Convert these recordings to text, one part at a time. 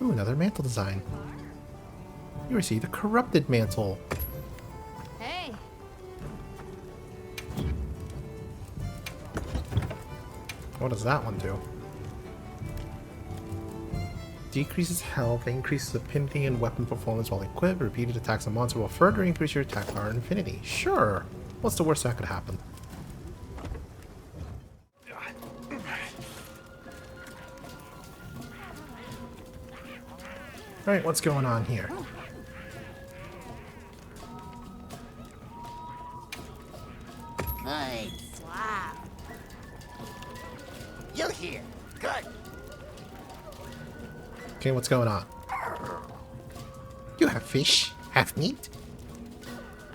Ooh, another mantle design. You received a corrupted mantle. Hey. What does that one do? Decreases health, increases affinity and weapon performance while equipped. Repeated attacks on monster will further increase your attack power and affinity. Sure. What's the worst that could happen? Alright, what's going on here? Good swap. You here. Good. Okay, what's going on? You have fish? Have meat?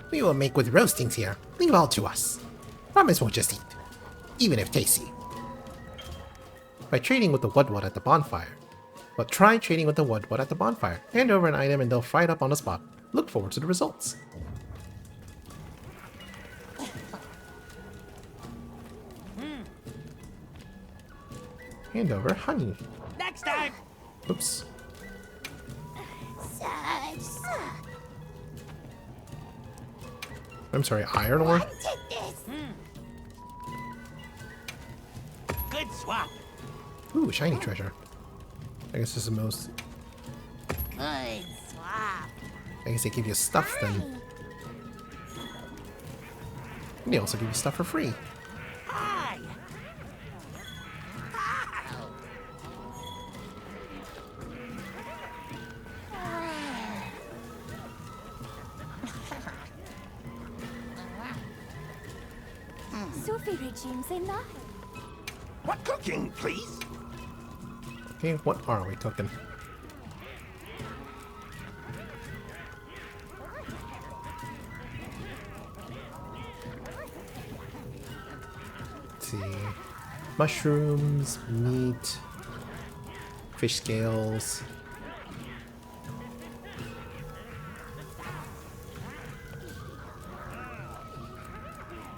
We will make with roastings here. Leave all to us. Promise we'll just eat. Even if tasty. By trading with the Wudwud at the bonfire. But try trading with the Wudwud at the bonfire. Hand over an item and they'll fry it up on the spot. Look forward to the results. Hand over honey. Next time. Oops. I'm sorry, iron ore? Take this. Good swap. Ooh, shiny treasure. I guess this is the most... Good swap. I guess they give you stuff then. And they also give you stuff for free. Hi. Sophie regimes in life. What cooking, please? Okay, what are we cooking? Let's see. Mushrooms, meat, fish scales.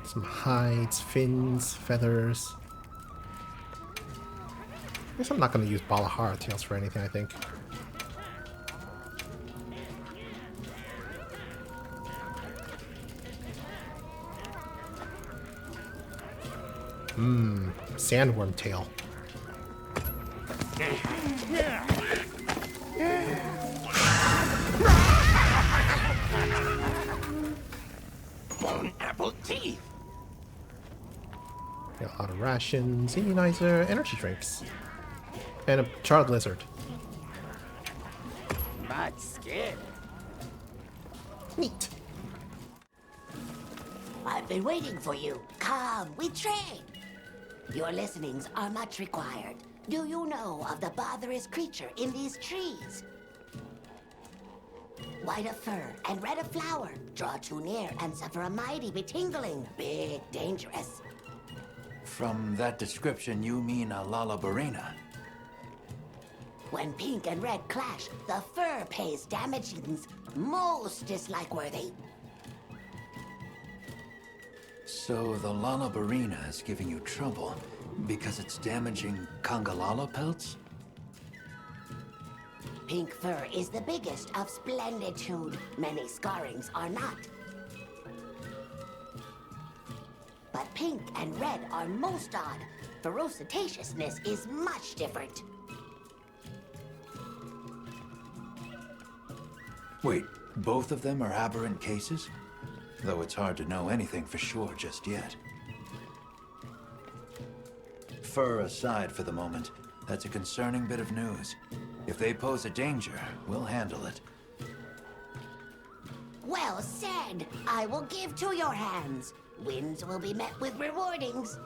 Some hides, fins, feathers. I guess I'm not going to use Balahara tails for anything, I think. Sandworm tail. Bone apple teeth. Got a lot of rations, immunizer, energy drinks. And a charred lizard. Not scared. Neat. I've been waiting for you. Come, we trade. Your listenings are much required. Do you know of the botherous creature in these trees? White of fur and red of flower. Draw too near and suffer a mighty betingling. Big, dangerous. From that description, you mean a Lalabarina. When pink and red clash, the fur pays damagings most dislike-worthy. So the Lalabarina is giving you trouble because it's damaging Kangalala pelts? Pink fur is the biggest of splenditude. Many scarrings are not. But pink and red are most odd. Ferocitaciousness is much different. Wait, both of them are aberrant cases? Though it's hard to know anything for sure just yet. Fur aside for the moment, that's a concerning bit of news. If they pose a danger, we'll handle it. Well said. I will give to your hands. Wins will be met with rewardings.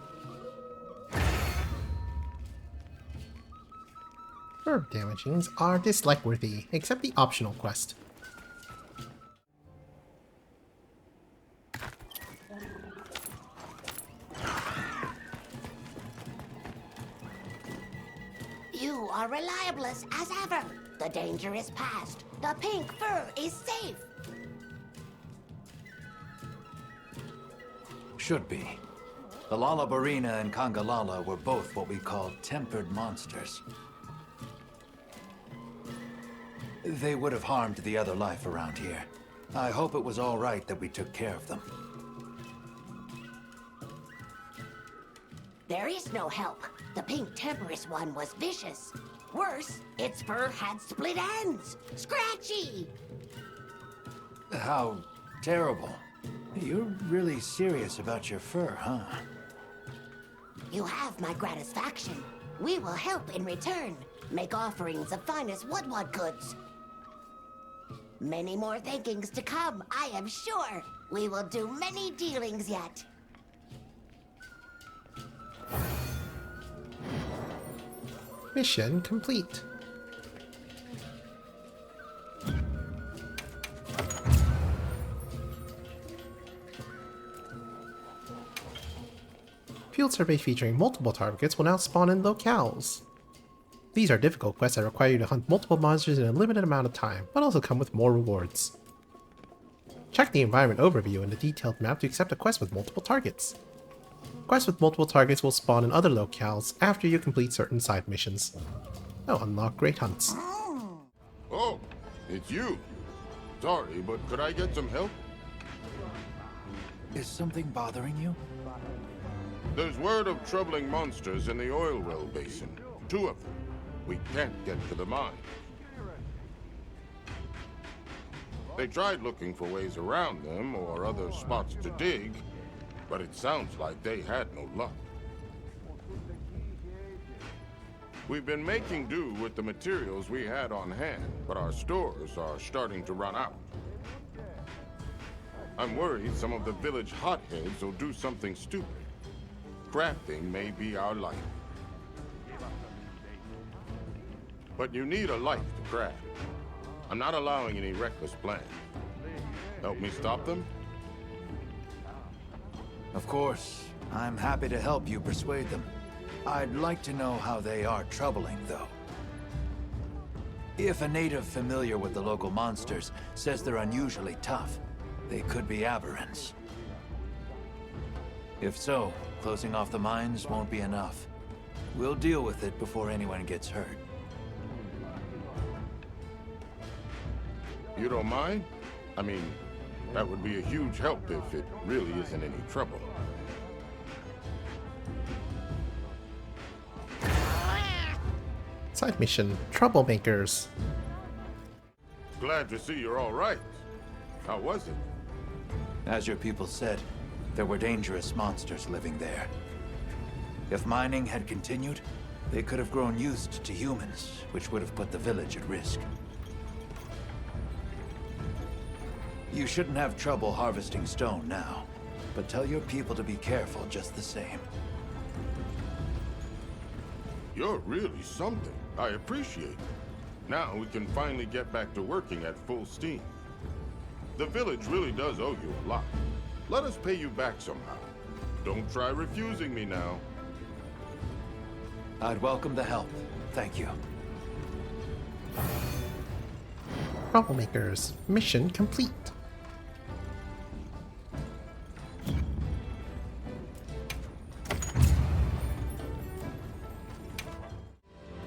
Herb damagings are dislike-worthy, except the optional quest. You are reliablest as ever. The danger is past. The pink fur is safe. Should be. The Lalabarina and Kangalala were both what we call tempered monsters. They would have harmed the other life around here. I hope it was all right that we took care of them. There is no help. The pink Temperous one was vicious. Worse, its fur had split ends. Scratchy! How terrible. You're really serious about your fur, huh? You have my gratification. We will help in return. Make offerings of finest woodward goods. Many more thinkings to come, I am sure. We will do many dealings yet. Mission complete. Field survey featuring multiple targets will now spawn in locales. These are difficult quests that require you to hunt multiple monsters in a limited amount of time, but also come with more rewards. Check the environment overview and the detailed map to accept a quest with multiple targets. Quests with multiple targets will spawn in other locales after you complete certain side missions. Oh, unlock great hunts. Oh, it's you. Sorry, but could I get some help? Is something bothering you? There's word of troubling monsters in the oil well basin. 2 of them. We can't get to the mine. They tried looking for ways around them or other spots to dig, but it sounds like they had no luck. We've been making do with the materials we had on hand, but our stores are starting to run out. I'm worried some of the village hotheads will do something stupid. Crafting may be our life. But you need a life to craft. I'm not allowing any reckless plans. Help me stop them? Of course. I'm happy to help you persuade them. I'd like to know how they are troubling, though. If a native familiar with the local monsters says they're unusually tough, they could be aberrants. If so, closing off the mines won't be enough. We'll deal with it before anyone gets hurt. You don't mind? I mean, that would be a huge help if it really isn't any trouble. Side mission, Troublemakers. Glad to see you're all right. How was it? As your people said, there were dangerous monsters living there. If mining had continued, they could have grown used to humans, which would have put the village at risk. You shouldn't have trouble harvesting stone now, but tell your people to be careful just the same. You're really something. I appreciate it. Now we can finally get back to working at full steam. The village really does owe you a lot. Let us pay you back somehow. Don't try refusing me now. I'd welcome the help. Thank you. Troublemakers, mission complete.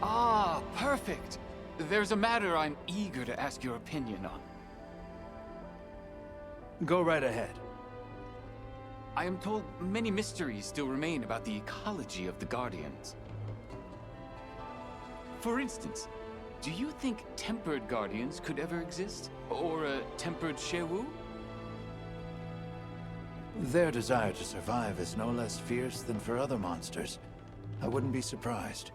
Ah, perfect. There's a matter I'm eager to ask your opinion on. Go right ahead. I am told many mysteries still remain about the ecology of the Guardians. For instance, do you think tempered Guardians could ever exist? Or a tempered Shewu? Their desire to survive is no less fierce than for other monsters. I wouldn't be surprised.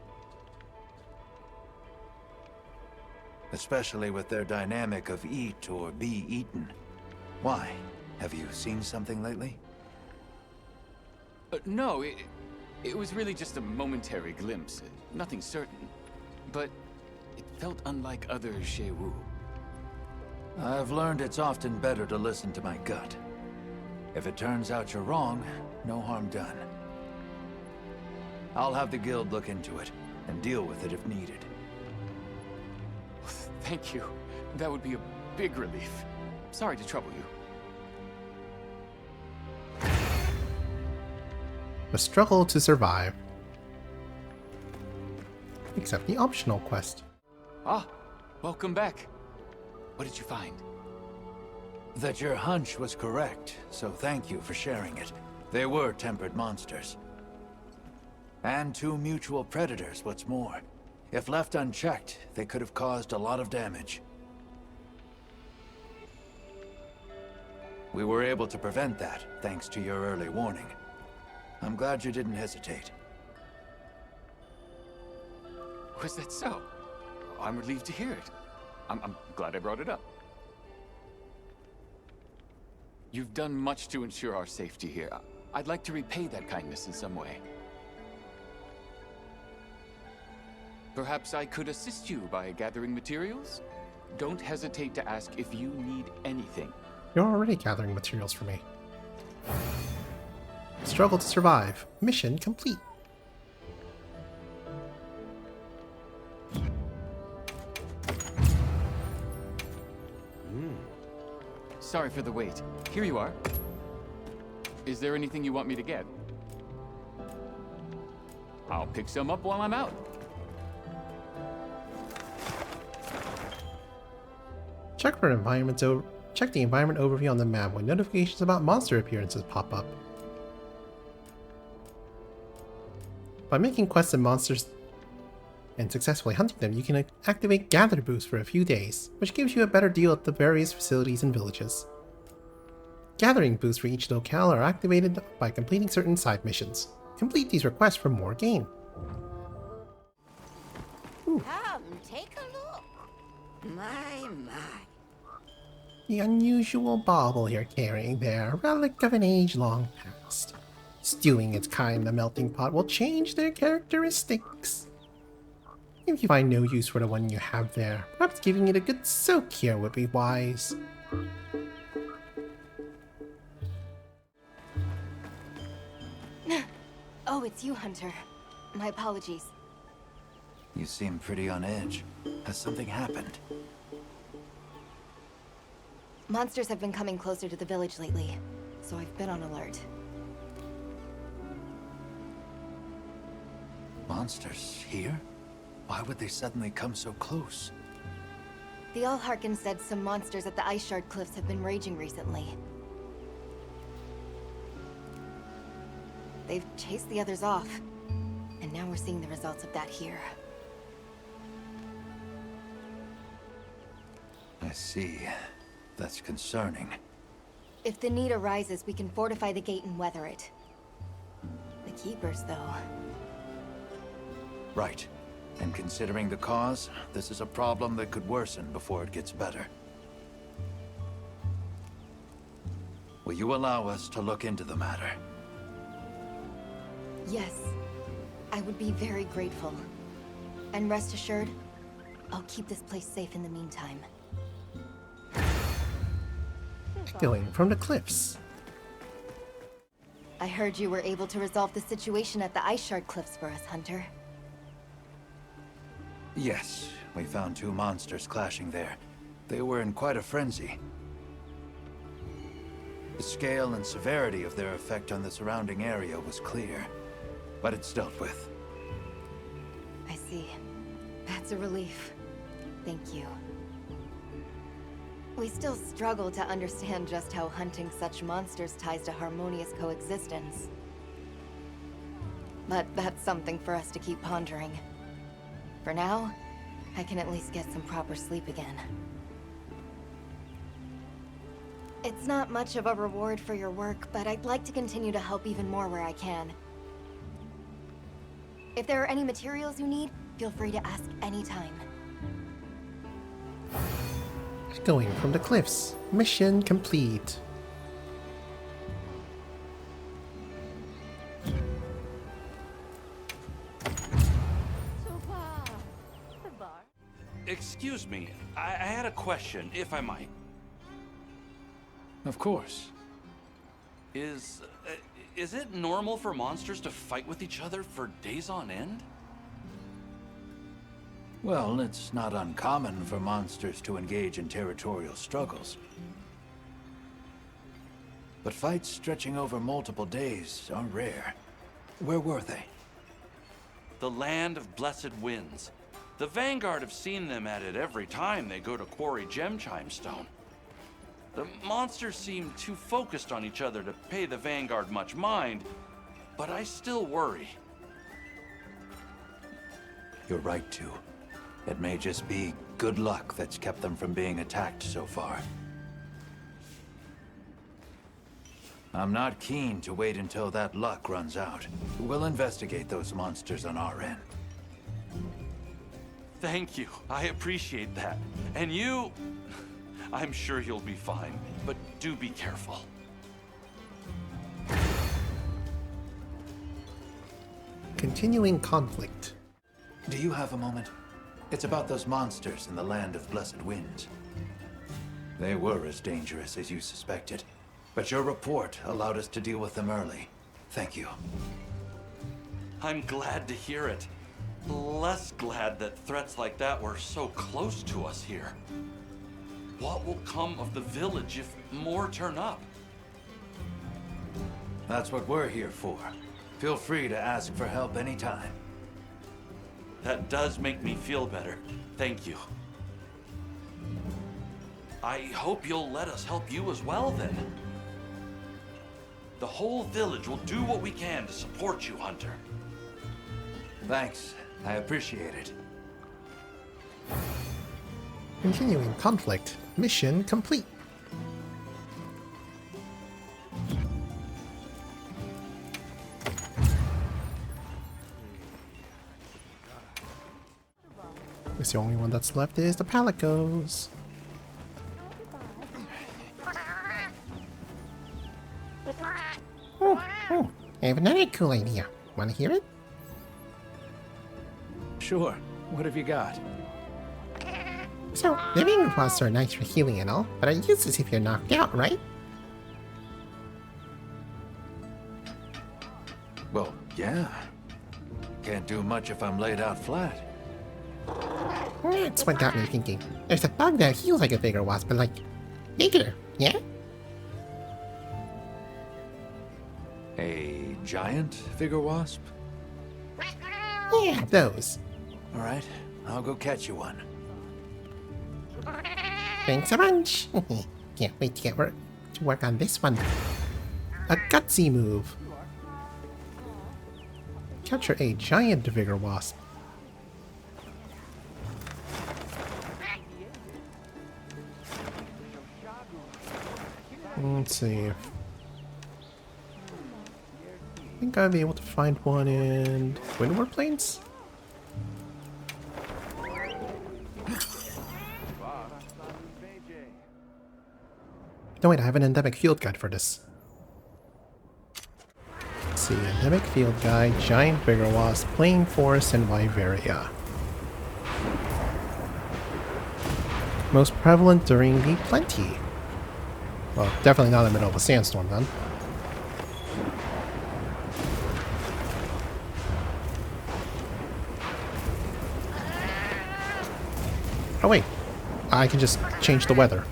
Especially with their dynamic of eat or be eaten. Why? Have you seen something lately? No, it was really just a momentary glimpse. Nothing certain. But it felt unlike other Shewu. I've learned it's often better to listen to my gut. If it turns out you're wrong, no harm done. I'll have the guild look into it and deal with it if needed. Thank you. That would be a big relief. Sorry to trouble you. The struggle to survive. Accept the optional quest. Ah, welcome back. What did you find? That your hunch was correct, so thank you for sharing it. They were tempered monsters. And two mutual predators, what's more. If left unchecked, they could have caused a lot of damage. We were able to prevent that, thanks to your early warning. I'm glad you didn't hesitate. Was that so? I'm relieved to hear it. I'm glad I brought it up. You've done much to ensure our safety here. I'd like to repay that kindness in some way. Perhaps I could assist you by gathering materials? Don't hesitate to ask if you need anything. You're already gathering materials for me. Struggle to survive. Mission complete. Sorry for the wait. Here you are. Is there anything you want me to get? I'll pick some up while I'm out. Check the environment overview on the map when notifications about monster appearances pop up. By making quests and monsters and successfully hunting them, you can activate Gather Boost for a few days, which gives you a better deal at the various facilities and villages. Gathering boosts for each locale are activated by completing certain side missions. Complete these requests for more gain. Come, take a look. My. The unusual bauble you're carrying there, relic of an age long past. Stewing its kind in the melting pot will change their characteristics. If you find no use for the one you have there, perhaps giving it a good soak here would be wise. Oh, it's you, Hunter. My apologies. You seem pretty on edge. Has something happened? Monsters have been coming closer to the village lately, so I've been on alert. Monsters here? Why would they suddenly come so close? The Allharkin said some monsters at the Ice Shard Cliffs have been raging recently. They've chased the others off, and now we're seeing the results of that here. I see. That's concerning. If the need arises, we can fortify the gate and weather it. The Keepers, though... Right. And considering the cause, this is a problem that could worsen before it gets better. Will you allow us to look into the matter? Yes. I would be very grateful. And rest assured, I'll keep this place safe in the meantime. Going from the cliffs. I heard you were able to resolve the situation at the Ice Shard Cliffs for us, Hunter. Yes, we found two monsters clashing there. They were in quite a frenzy. The scale and severity of their effect on the surrounding area was clear, but it's dealt with. I see. That's a relief. Thank you. We still struggle to understand just how hunting such monsters ties to harmonious coexistence. But that's something for us to keep pondering. For now, I can at least get some proper sleep again. It's not much of a reward for your work, but I'd like to continue to help even more where I can. If there are any materials you need, feel free to ask anytime. Going from the cliffs. Mission complete. Excuse me, I had a question, if I might. Of course. Is it normal for monsters to fight with each other for days on end? Well, it's not uncommon for monsters to engage in territorial struggles. But fights stretching over multiple days are rare. Where were they? The land of blessed winds. The Vanguard have seen them at it every time they go to quarry Gem Chimestone. The monsters seem too focused on each other to pay the Vanguard much mind, but I still worry. You're right to. It may just be good luck that's kept them from being attacked so far. I'm not keen to wait until that luck runs out. We'll investigate those monsters on our end. Thank you. I appreciate that. And you... I'm sure you'll be fine, but do be careful. Continuing conflict. Do you have a moment? It's about those monsters in the Land of Blessed Winds. They were as dangerous as you suspected, but your report allowed us to deal with them early. Thank you. I'm glad to hear it. Less glad that threats like that were so close to us here. What will come of the village if more turn up? That's what we're here for. Feel free to ask for help anytime. That does make me feel better. Thank you. I hope you'll let us help you as well, then. The whole village will do what we can to support you, Hunter. Thanks. I appreciate it. Continuing conflict. Mission complete. Guess the only one that's left is the Palicos. Oh, I have another cool idea. Wanna hear it? Sure. What have you got? So, living wasps are nice for healing and all, but are useless if you're knocked out, right? Well, yeah. Can't do much if I'm laid out flat. That's what got me thinking. There's a bug that heals like a bigger wasp, but like, bigger, yeah? A giant figure wasp? Yeah, those. Alright, I'll go catch you one. Thanks a bunch. Can't wait to work on this one. A gutsy move. Capture a giant vigor wasp. Let's see. I think I'll be able to find one in Windward Plains. No wait, I have an endemic field guide for this. Let's see, endemic field guide, giant vigor wasp, plain forest, and Viveria. Most prevalent during the plenty. Well, definitely not in the middle of a sandstorm then. Oh wait, I can just change the weather.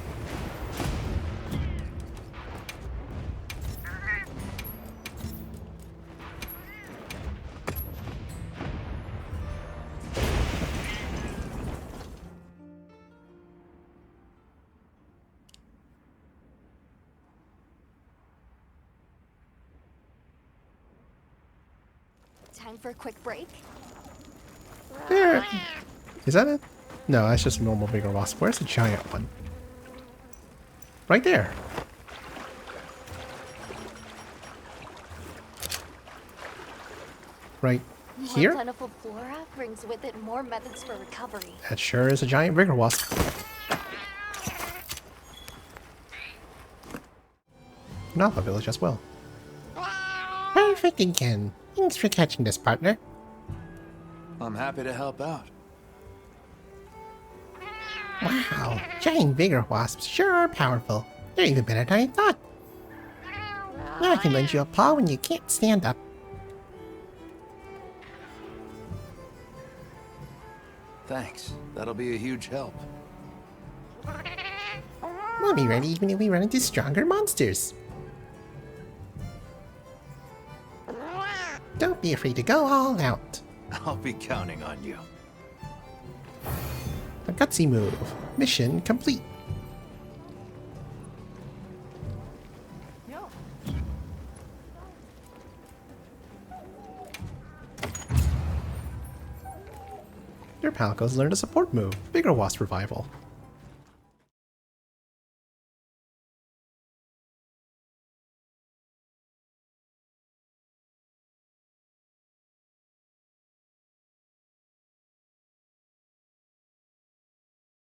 Time for a quick break? There. Is that it? No, that's just a normal vigor wasp. Where's the giant one? Right there. Right here? More plentiful flora brings with it more methods for recovery. That sure is a giant vigor wasp. Napa village as well. Perfect again. Thanks for catching this, partner. I'm happy to help out. Wow, giant vigor wasps sure are powerful. They're even better than I thought. Now I can lend you a paw when you can't stand up. Thanks. That'll be a huge help. We'll be ready even if we run into stronger monsters. Don't be afraid to go all out. I'll be counting on you. Gutsy move. Mission complete. Your Palco's learned a support move. Bigger Wasp Revival.